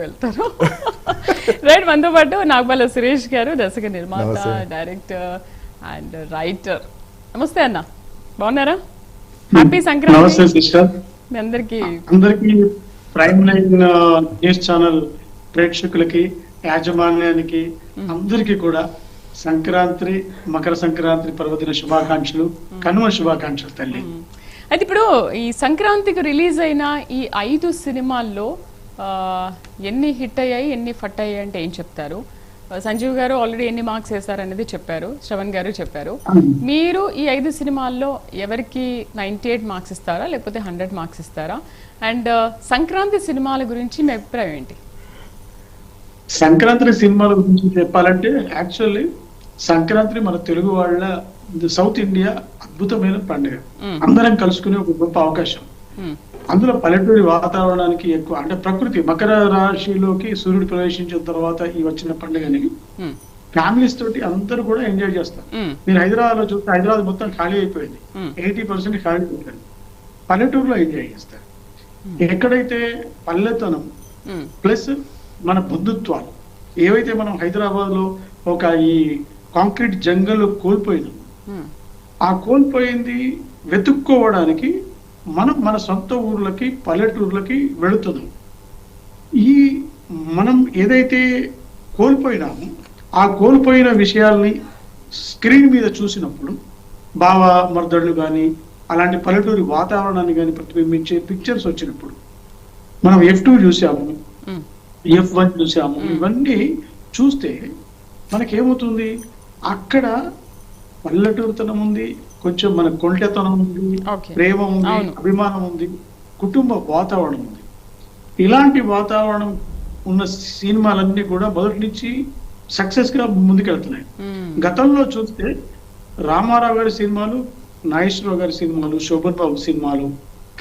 వెళ్తారు. రైట్, మనతో పాటు నాగబాల సురేష్ గారు దర్శక నిర్మాత, డైరెక్టర్ అండ్ రైటర్. నమస్తే అన్న, బాగున్నారా? హ్యాపీ సంక్రాంతి మీ అందరికి. ప్రైమ్ లైన్ న్యూస్ ఛానల్ ప్రేక్షకులకి, యాజమాన్యానికి అందరికి కూడా సంక్రాంతి, మకర సంక్రాంతి పర్వదిన శుభాకాంక్షలు, కనుమ శుభాకాంక్షలు తల్లి. అయితే ఇప్పుడు ఈ సంక్రాంతికి రిలీజ్ అయిన ఈ 5 సినిమాల్లో ఎన్ని హిట్ అయ్యాయి, ఎన్ని ఫట్ అయ్యాయి అంటే ఏం చెప్తారు? సంజీవ్ గారు ఆల్రెడీ ఎన్ని మార్క్స్ వేశారనేది చెప్పారు, శ్రవణ్ గారు చెప్పారు. మీరు ఈ 5 సినిమాల్లో ఎవరికి 98 మార్క్స్ ఇస్తారా, లేకపోతే 100 మార్క్స్ ఇస్తారా? అండ్ సంక్రాంతి సినిమాల గురించి మీ అభిప్రాయం ఏంటి? సంక్రాంతి సినిమాల గురించి చెప్పాలంటే, యాక్చువల్లీ సంక్రాంతి మన తెలుగు వాళ్ళ, సౌత్ ఇండియా అద్భుతమైన పండుగ. అందరం కలుసుకునే ఒక గొప్ప అవకాశం. అందులో పల్లెటూరి వాతావరణానికి ఎక్కువ, అంటే ప్రకృతి మకర రాశిలోకి సూర్యుడు ప్రవేశించిన తర్వాత ఈ వచ్చిన పండుగని ఫ్యామిలీస్ తోటి అందరూ కూడా ఎంజాయ్ చేస్తారు. మీరు హైదరాబాద్ లో చూస్తే హైదరాబాద్ మొత్తం ఖాళీ అయిపోయింది, 80% ఖాళీ అయిపోయింది. పల్లెటూరులో ఎంజాయ్ చేస్తారు. ఎక్కడైతే పల్లెతనం ప్లస్ మన బంధుత్వాలు ఏవైతే మనం హైదరాబాద్ లో ఒక ఈ కాంక్రీట్ జంగల్ కోల్పోయినాం, ఆ కోల్పోయింది వెతుక్కోవడానికి మనం మన సొంత ఊర్లకి, పల్లెటూర్లకి వెళుతున్నాం. ఈ మనం ఏదైతే కోల్పోయినామో ఆ కోల్పోయిన విషయాల్ని స్క్రీన్ మీద చూసినప్పుడు, బావ మర్దళ్ళు కానీ అలాంటి పల్లెటూరి వాతావరణాన్ని కానీ ప్రతిబింబించే పిక్చర్స్ వచ్చినప్పుడు, మనం F2 చూసాము, F1 చూసాము, ఇవన్నీ చూస్తే మనకేమవుతుంది, అక్కడ పల్లెటూరుతనం ఉంది, కొంచెం మన కొంటెతనం ఉంది, ప్రేమ ఉంది, అభిమానం ఉంది, కుటుంబ వాతావరణం ఉంది. ఇలాంటి వాతావరణం ఉన్న సినిమాలన్నీ కూడా మొదటి నుంచి సక్సెస్ గా ముందుకెళ్తున్నాయి. గతంలో చూస్తే రామారావు గారి సినిమాలు, నాగేశ్వరరావు గారి సినిమాలు, శోభన్ బాబు సినిమాలు,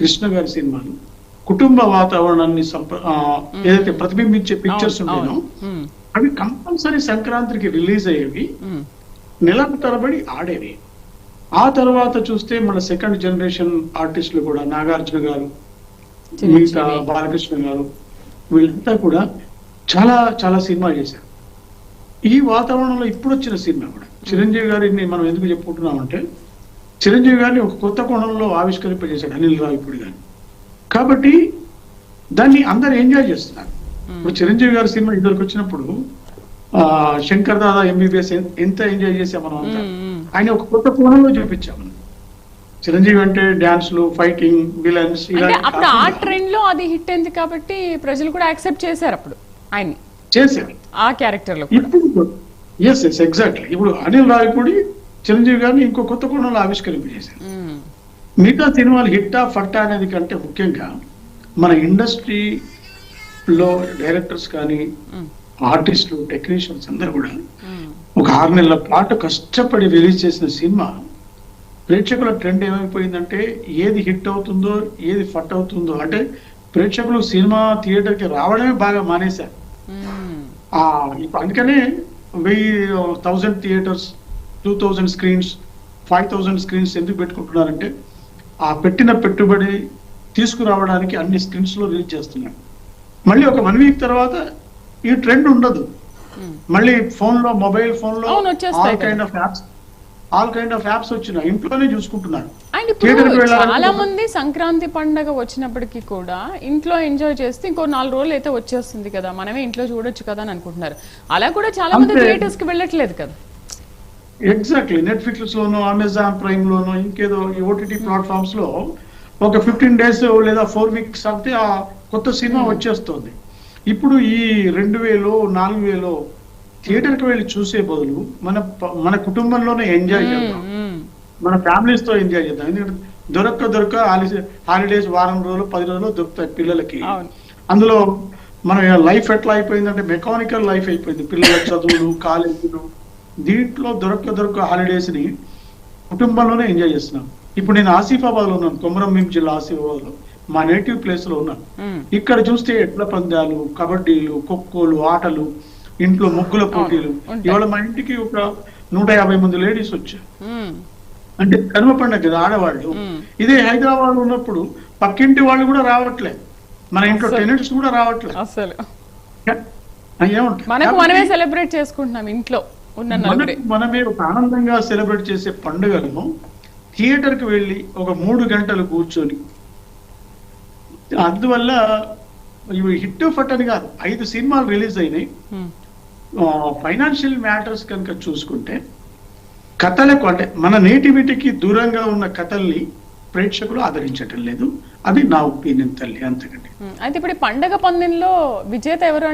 కృష్ణ గారి సినిమాలు కుటుంబ వాతావరణాన్ని ఏదైతే ప్రతిబింబించే పిక్చర్స్ ఉండేనో అవి కంపల్సరీ సంక్రాంతికి రిలీజ్ అయ్యేవి, నెల తరబడి ఆడేవి. ఆ తర్వాత చూస్తే మన సెకండ్ జనరేషన్ ఆర్టిస్టులు కూడా నాగార్జున గారు, మిగతా బాలకృష్ణ గారు, వీళ్ళంతా కూడా చాలా చాలా సినిమాలు చేశారు. ఈ వాతావరణంలో ఇప్పుడు వచ్చిన సినిమా కూడా చిరంజీవి గారిని మనం ఎందుకు చెప్పుకుంటున్నామంటే, చిరంజీవి గారిని ఒక కొత్త కోణంలో ఆవిష్కరింపజేశాడు అనిల్ రావిపూడి గారిని. కాబట్టి దాన్ని అందరు ఎంజాయ్ చేస్తున్నారు. ఇప్పుడు చిరంజీవి గారి సినిమా ఇద్దరికి వచ్చినప్పుడు శంకర్ దాదా MBBS ఎంత ఎంజాయ్ చేసాం మనం అంతా. ఆయన ఒక కొత్త కోణంలో చూపించాము. చిరంజీవి అంటే డాన్స్లు, ఫైటింగ్, విలన్స్, అప్పుడు ఆ ట్రెండ్ లో అది హిట్ అయింది కాబట్టి ప్రజలు కూడా యాక్సెప్ట్ చేశారు అప్పుడు ఆయన్ని, చేశారు ఆ క్యారెక్టర్ లో. ఇప్పుడు ఎగ్జాక్ట్లీ ఇప్పుడు అనిల్ రావిపూడి చిరంజీవి గారిని ఇంకో కొత్త కోణంలో ఆవిష్కరింపజేశారు. మిగతా సినిమాలు హిట్టా ఫట్టా అనేది కంటే ముఖ్యంగా మన ఇండస్ట్రీలో డైరెక్టర్స్ కానీ, ఆర్టిస్టులు, టెక్నీషియన్స్ అందరూ కూడా ఒక 6 నెలల పాటు కష్టపడి రిలీజ్ చేసిన సినిమా ప్రేక్షకుల ట్రెండ్ ఏమైపోయిందంటే, ఏది హిట్ అవుతుందో, ఏది ఫట్ అవుతుందో, అంటే ప్రేక్షకులు సినిమా థియేటర్కి రావడమే బాగా మానేశారు. అందుకనే 1000 థియేటర్స్, 2000 స్క్రీన్స్, 5000 స్క్రీన్స్ ఎందుకు పెట్టుకుంటున్నారంటే, ఆ పెట్టిన పెట్టుబడి తీసుకురావడానికి అన్ని స్క్రీన్స్ లో రిలీజ్ చేస్తున్నారు. మళ్ళీ ఒక 1 వీక్ తర్వాత ఈ ట్రెండ్ ఉండదు. మళ్ళీ ఫోన్ లో, మొబైల్ ఫోన్ లో ఆల్ కైండ్ ఆఫ్ యాప్స్ వచ్చినాయి, ఇంట్లోనే చూసుకుంటున్నారు. చాలా మంది సంక్రాంతి పండగ వచ్చినప్పటికీ కూడా ఇంట్లో ఎంజాయ్ చేస్తే ఇంకో 4 రోజులు అయితే వచ్చేస్తుంది కదా, మనమే ఇంట్లో చూడొచ్చు కదా అని అనుకుంటున్నారు. అలా కూడా చాలా మంది థియేటర్స్ కి వెళ్ళట్లేదు కదా. ఎగ్జాక్ట్లీ, నెట్ఫ్లిక్స్ లోనో, అమెజాన్ ప్రైమ్ లోనో, ఇంకేదో ఓటీటీ ప్లాట్ఫామ్స్ లో ఒక 15 days లేదా 4 weeks అంటే ఆ కొత్త సినిమా వచ్చేస్తుంది. ఇప్పుడు ఈ 2000, 4000 థియేటర్కి వెళ్ళి చూసే బదులు మన కుటుంబంలోనే ఎంజాయ్ చేద్దాం, మన ఫ్యామిలీస్ తో ఎంజాయ్ చేద్దాం. ఎందుకంటే దొరక్క హాలిడేస్ వారం రోజులు, 10 రోజులు దొరుకుతాయి పిల్లలకి. అందులో మన లైఫ్ ఎట్లా అయిపోయిందంటే మెకానికల్ లైఫ్ అయిపోయింది, పిల్లల చదువులు, కాలేజీలు. దీంట్లో దొరక్క హాలిడేస్ ని కుటుంబంలోనే ఎంజాయ్ చేస్తున్నాం. ఇప్పుడు నేను ఆసిఫాబాద్ లో ఉన్నాను, కొమరంభీం జిల్లా ఆసిఫాబాద్ లో, మా నేటివ్ ప్లేస్ లో ఉన్నాను. ఇక్కడ చూస్తే ఎడ్ల పందాలు, కబడ్డీలు, ఖోఖోలు, ఆటలు, ఇంట్లో ముగ్గుల పోటీలు. ఇవాళ మా ఇంటికి ఒక 150 మంది లేడీస్ వచ్చారు. అంటే కనుమ పండుగ ఆడవాళ్ళు. ఇదే హైదరాబాద్ లో ఉన్నప్పుడు పక్కింటి వాళ్ళు కూడా రావట్లేదు, మన ఇంట్లో టెనెంట్స్ కూడా రావట్లేదు. ఏమంటారు మనకు మనమే సెలబ్రేట్ చేసుకుంటున్నాం ఇంట్లో ఉన్న నలుగురే. మనమే ఒక ఆనందంగా సెలబ్రేట్ చేసే పండుగలను థియేటర్ కి వెళ్ళి ఒక 3 గంటలు కూర్చొని, అందువల్ల ఇవి హిట్ ఫట్ అని కాదు, 5 సినిమాలు రిలీజ్ అయినాయి. ఫైనాన్షియల్ మ్యాటర్స్ కనుక చూసుకుంటే కథలకు అంటే మన నేటివిటీకి దూరంగా ఉన్న కథల్ని ప్రేక్షకులు ఆదరించటం లేదు. అది నా ఒపీనియన్ తల్లి, అంతకండి. అయితే ఇప్పుడు ఈ పండగ పందెంలో విజేత ఎవరు